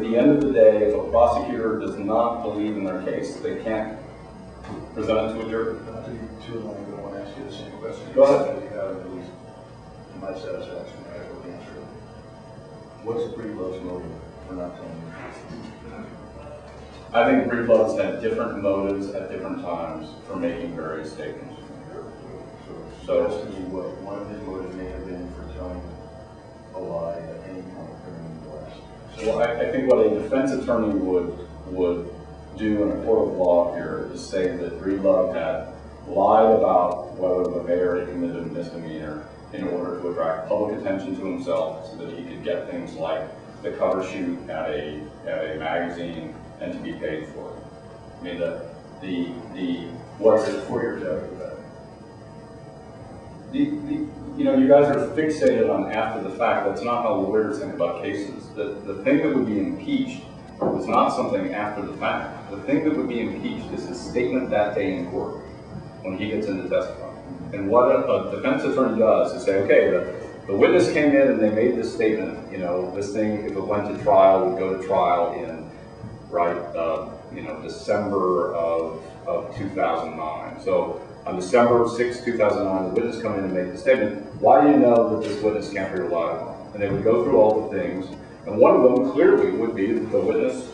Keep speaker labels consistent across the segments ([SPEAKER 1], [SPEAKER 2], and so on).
[SPEAKER 1] At the end of the day, if a prosecutor does not believe in their case, they can't present it to a jury.
[SPEAKER 2] Not to be too long, I want to ask you the same question.
[SPEAKER 1] Go ahead.
[SPEAKER 2] You have, at least to my satisfaction, I have the answer. What's the Breedlove's motive for not telling the truth?
[SPEAKER 1] I think Breedlove's had different motives at different times for making various statements.
[SPEAKER 2] So ask me what one of his motives may have been for telling a lie at any point during the last.
[SPEAKER 1] Well, I think what a defense attorney would do in a court of law here is say that Breedlove had lied about whether the mayor had committed a misdemeanor in order to attract public attention to himself so that he could get things like the cover shoot at a magazine and to be paid for it. I mean, the what's it
[SPEAKER 2] 4 years after that?
[SPEAKER 1] You know, you guys are fixated on after the fact. That's not how lawyers think about cases. The thing that would be impeached is not something after the fact. The thing that would be impeached is his statement that day in court when he gets into testifying. And what a defense attorney does is say, okay, the witness came in and they made this statement. You know, this thing, if it went to trial, would go to trial in, December of 2009. So on December 6, 2009, the witness come in and make the statement. Why do you know that this witness can't be relied on? And they would go through all the things. And one of them clearly would be that the witness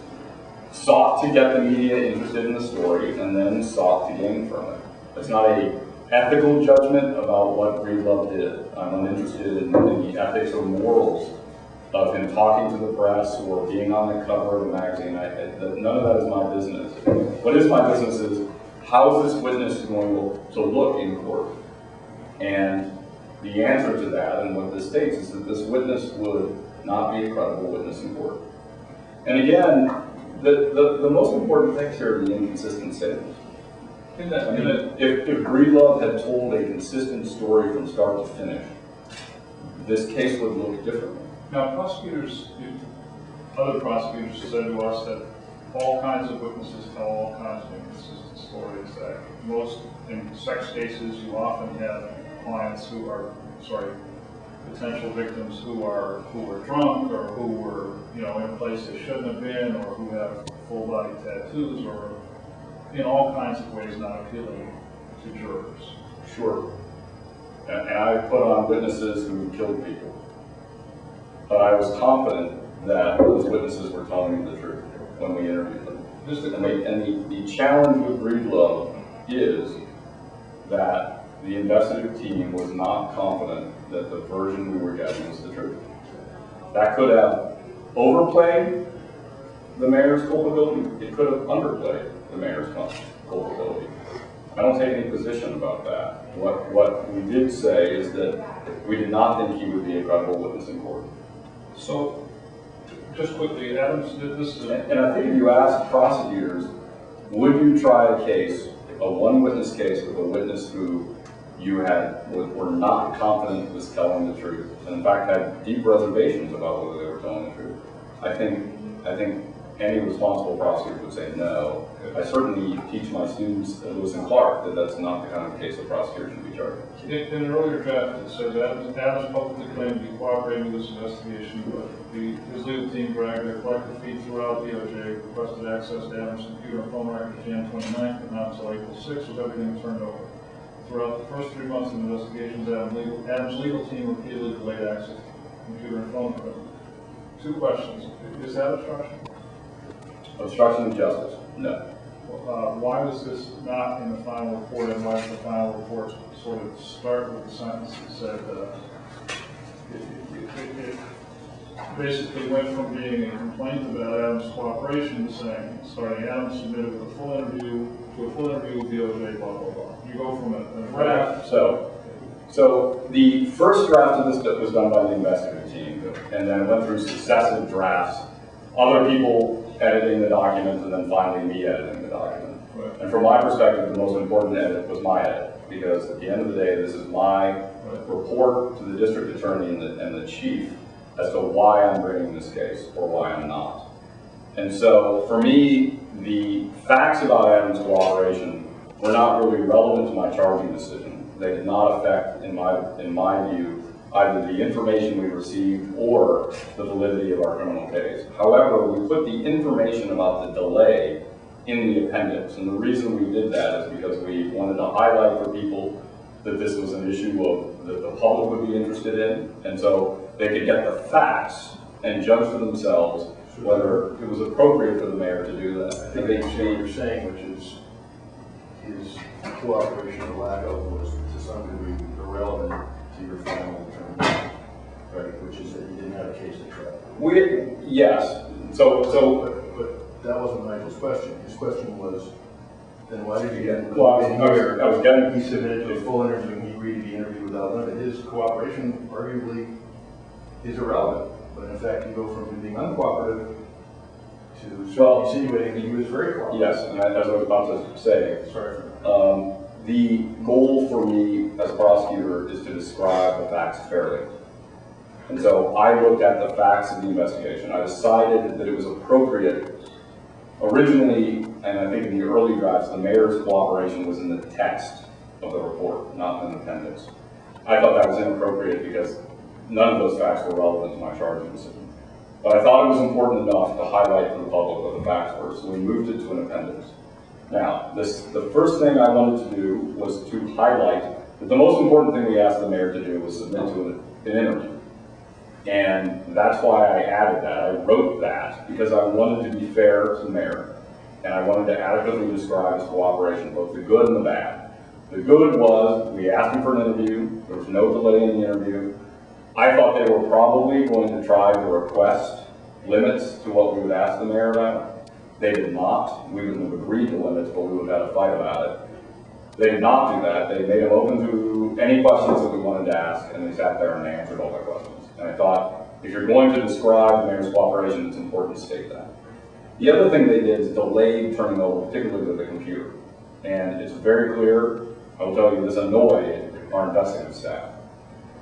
[SPEAKER 1] sought to get the media interested in the story and then sought to gain from it. It's not a ethical judgment about what Breedlove did. I'm uninterested in the ethics or morals of him talking to the press or being on the cover of a magazine. None of that is my business. What is my business is how is this witness going to look in court? And the answer to that, and what this states, is that this witness would not be a credible witness in court. And again, the most important things here are the inconsistent statements. If Breedlove had told a consistent story from start to finish, this case would look differently.
[SPEAKER 3] Now, other prosecutors said to us that all kinds of witnesses tell all kinds of inconsistent stories. That most, in sex cases, you often have clients who are, potential victims who are drunk or who were, in a place they shouldn't have been, or who have full body tattoos, or in all kinds of ways not appealing to jurors.
[SPEAKER 1] Sure. And I put on witnesses who killed people. But I was confident that those witnesses were telling me the truth when we interviewed them. And the challenge with Breedlove is that the investigative team was not confident that the version we were getting was the truth. That could have overplayed the mayor's culpability. It could have underplayed the mayor's culpability. I don't take any position about that. What we did say is that we did not think he would be a credible witness in court.
[SPEAKER 3] So, just quickly, Adams did this.
[SPEAKER 1] And I think if you ask prosecutors, would you try a case, a one-witness case with a witness who you were not confident was telling the truth, and in fact had deep reservations about whether they were telling the truth? I think any responsible prosecutor would say no. I certainly teach my students at Lewis and Clark that that's not the kind of case a prosecutor should be charged.
[SPEAKER 3] In an earlier draft, it said that Adams publicly claimed to be cooperating with this investigation, but his legal team bragged their collective feed throughout DOJ, requested access to Adams' computer and phone records Jan 29th, but not until April 6th was everything turned over. Throughout the first 3 months of investigations, Adams' legal team repeatedly delayed access to computer and phone equipment. 2 questions. Is that obstruction?
[SPEAKER 1] Obstruction of justice? No.
[SPEAKER 3] Why was this not in the final report, and why did the final report sort of start with the sentence that said it basically went from being a complaint about Adams' cooperation to saying, starting Adams submitted with a full interview with DOJ, blah, blah, blah. You go from a draft.
[SPEAKER 1] So the first draft of this was done by the investigative team, and then it went through successive drafts, other people editing the document, and then finally me editing the document.
[SPEAKER 3] Right.
[SPEAKER 1] And from my perspective, the most important edit was my edit, because at the end of the day, this is my report to the district attorney and the chief as to why I'm bringing this case or why I'm not. And so for me, the facts about Adams' cooperation were not really relevant to my charging decision. They did not affect, in my view, either the information we received or the validity of our criminal case. However, we put the information about the delay in the appendix, and the reason we did that is because we wanted to highlight for people that this was an issue that the public would be interested in, and so they could get the facts and judge for themselves whether it was appropriate for the mayor to do that.
[SPEAKER 2] I think what you're saying, which is his cooperation or lack of was to some degree irrelevant to your final determination, right? Which is that you didn't have a case to try.
[SPEAKER 1] Yes.
[SPEAKER 2] But that wasn't Nigel's question. His question was, then why did you get?
[SPEAKER 1] Well, I was getting.
[SPEAKER 2] He submitted to a full interview and he agreed to be interviewed without limit. His cooperation arguably is irrelevant. But in fact, you go from being uncooperative to insinuating that he was very cooperative.
[SPEAKER 1] Yes, and as I was about to say,
[SPEAKER 2] Sorry for that.
[SPEAKER 1] The goal for me as a prosecutor is to describe the facts fairly. And so I looked at the facts of the investigation. I decided that it was appropriate. Originally, and I think in the early drafts, the mayor's cooperation was in the text of the report, not in the appendix. I thought that was inappropriate because none of those facts were relevant to my charging decision. But I thought it was important enough to highlight for the public what the facts were, so we moved it to an appendix. Now, the first thing I wanted to do was to highlight that the most important thing we asked the mayor to do was submit to an interview. And that's why I added that. I wrote that because I wanted to be fair to the mayor, and I wanted to adequately describe his cooperation, both the good and the bad. The good was we asked him for an interview. There was no delay in the interview. I thought they were probably going to try to request limits to what we would ask the mayor about. They did not. We wouldn't have agreed to limits, but we would have had a fight about it. They did not do that. They made him open to any questions that we wanted to ask, and they sat there and they answered all their questions. And I thought, if you're going to describe the mayor's cooperation, it's important to state that. The other thing they did is delayed turning over, particularly to the computer. And it's very clear, I will tell you, this annoyed our investigative staff.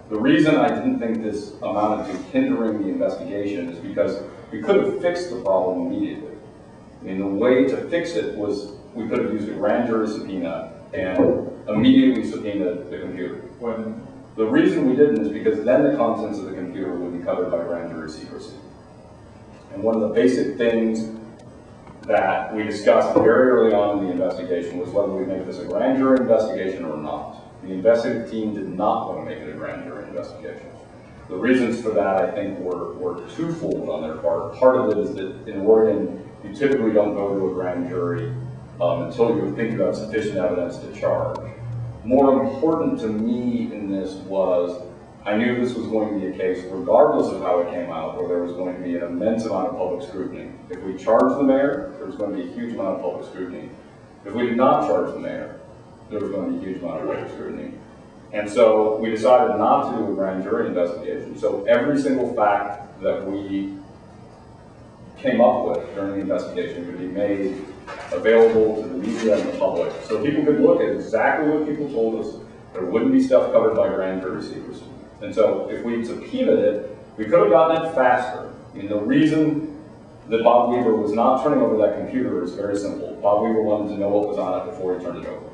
[SPEAKER 1] The reason I didn't think this amounted to hindering the investigation is because we could have fixed the problem immediately. I mean, the way to fix it was we could have used a grand jury subpoena and immediately subpoenaed the computer.
[SPEAKER 3] Why didn't?
[SPEAKER 1] The reason we didn't is because then the contents of the computer would be covered by grand jury secrecy. And one of the basic things that we discussed very early on in the investigation was whether we make this a grand jury investigation or not. The investigative team did not want to make it a grand jury investigation. The reasons for that, I think, were twofold on their part. Part of it is that in Oregon, you typically don't go to a grand jury until you think you have sufficient evidence to charge. More important to me in this was, I knew this was going to be a case, regardless of how it came out, where there was going to be an immense amount of public scrutiny. If we charged the mayor, there was going to be a huge amount of public scrutiny. If we did not charge the mayor, there was going to be a huge amount of public scrutiny. And so we decided not to do a grand jury investigation. So every single fact that we came up with during the investigation could be made available to the media and the public, so people could look at exactly what people told us. There wouldn't be stuff covered by grand jury secrecy. And so if we subpoenaed it, we could have gotten it faster. I mean, the reason that Bob Weaver was not turning over that computer is very simple. Bob Weaver wanted to know what was on it before he turned it over.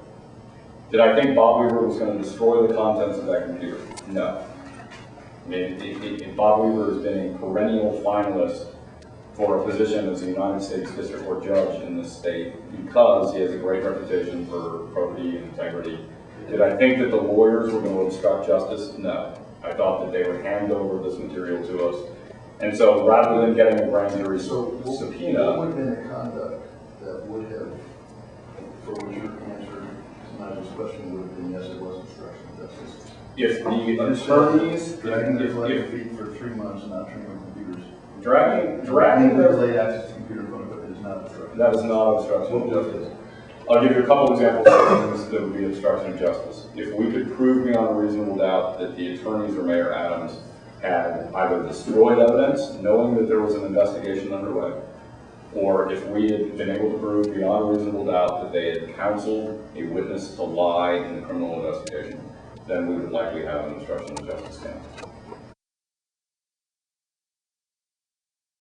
[SPEAKER 1] Did I think Bob Weaver was going to destroy the contents of that computer? No. I mean, Bob Weaver has been a perennial finalist for a position as a United States District Court judge in this state because he has a great reputation for probity and integrity. Did I think that the lawyers were going to obstruct justice? No. I thought that they would hand over this material to us. And so rather than getting a grand jury subpoena...
[SPEAKER 2] What would have been the conduct that would have, for which your answer to Nigel's question would have been yes, it was obstruction of justice?
[SPEAKER 1] If the attorneys...
[SPEAKER 2] Dragging their left feet for 3 months and not turning over computers.
[SPEAKER 1] Dragging their
[SPEAKER 2] late access to computer phone equipment is not obstruction.
[SPEAKER 1] That is not obstruction of justice. I'll give you a couple examples of things that would be obstruction of justice. If we could prove beyond a reasonable doubt that the attorneys or Mayor Adams had either destroyed evidence, knowing that there was an investigation underway, or if we had been able to prove beyond a reasonable doubt that they had counseled a witness to lie in the criminal investigation, then we would likely have an obstruction of justice count.